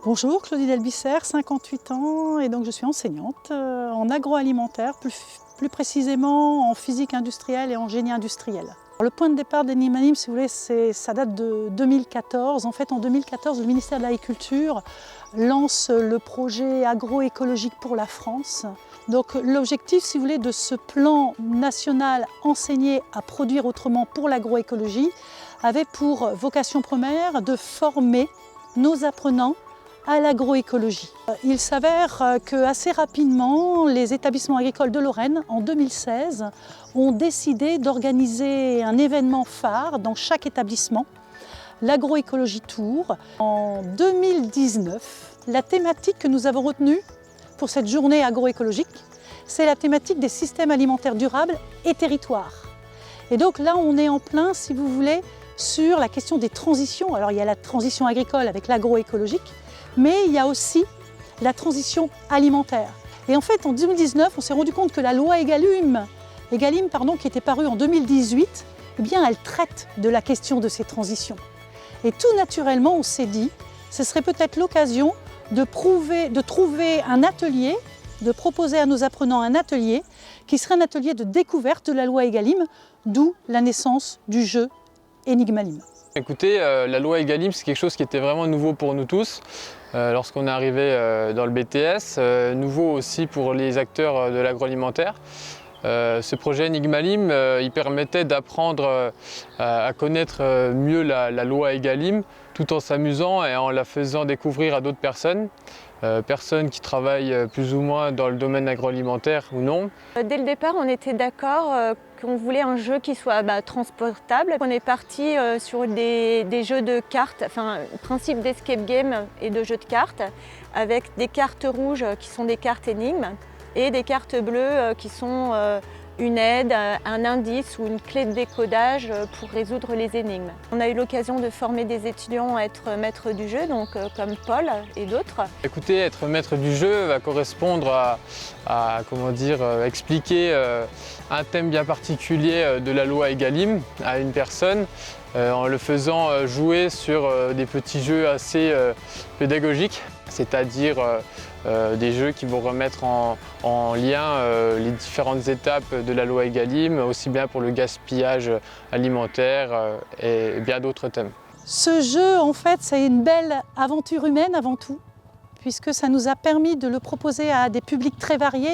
Bonjour, Claudine Elbisser, 58 ans, et donc je suis enseignante en agroalimentaire, plus précisément en physique industrielle et en génie industriel. Le point de départ d'Enigmalim, si vous voulez, ça date de 2014. En fait, en 2014, le ministère de l'Agriculture lance le projet agroécologique pour la France. Donc l'objectif, si vous voulez, de ce plan national enseigner à produire autrement pour l'agroécologie avait pour vocation première de former nos apprenants à l'agroécologie. Il s'avère qu'assez rapidement, les établissements agricoles de Lorraine, en 2016, ont décidé d'organiser un événement phare dans chaque établissement, l'Agroécologie Tour. En 2019, la thématique que nous avons retenue pour cette journée agroécologique, c'est la thématique des systèmes alimentaires durables et territoires. Et donc là, on est en plein, si vous voulez, sur la question des transitions. Alors il y a la transition agricole avec l'agroécologique, mais il y a aussi la transition alimentaire. Et en fait, en 2019, on s'est rendu compte que la loi Egalim, qui était parue en 2018, eh bien, elle traite de la question de ces transitions. Et tout naturellement, on s'est dit, ce serait peut-être l'occasion de trouver un atelier, de proposer à nos apprenants un atelier qui serait un atelier de découverte de la loi Egalim, d'où la naissance du jeu Enigmalim. Écoutez, la loi Egalim, c'est quelque chose qui était vraiment nouveau pour nous tous lorsqu'on est arrivé dans le BTS, nouveau aussi pour les acteurs de l'agroalimentaire. Ce projet Enigmalim, il permettait d'apprendre à connaître mieux la loi Egalim tout en s'amusant et en la faisant découvrir à d'autres personnes. Personnes qui travaillent plus ou moins dans le domaine agroalimentaire ou non. Dès le départ, on était d'accord qu'on voulait un jeu qui soit transportable. On est parti sur des jeux de cartes, enfin principe d'escape game et de jeux de cartes, avec des cartes rouges qui sont des cartes énigmes et des cartes bleues qui sont une aide, un indice ou une clé de décodage pour résoudre les énigmes. On a eu l'occasion de former des étudiants à être maîtres du jeu, donc comme Paul et d'autres. Écoutez, être maître du jeu va correspondre à expliquer un thème bien particulier de la loi Egalim à une personne en le faisant jouer sur des petits jeux assez pédagogiques, c'est-à-dire des jeux qui vont remettre en lien les différentes étapes de la loi Egalim, aussi bien pour le gaspillage alimentaire et bien d'autres thèmes. Ce jeu, en fait, c'est une belle aventure humaine avant tout, puisque ça nous a permis de le proposer à des publics très variés.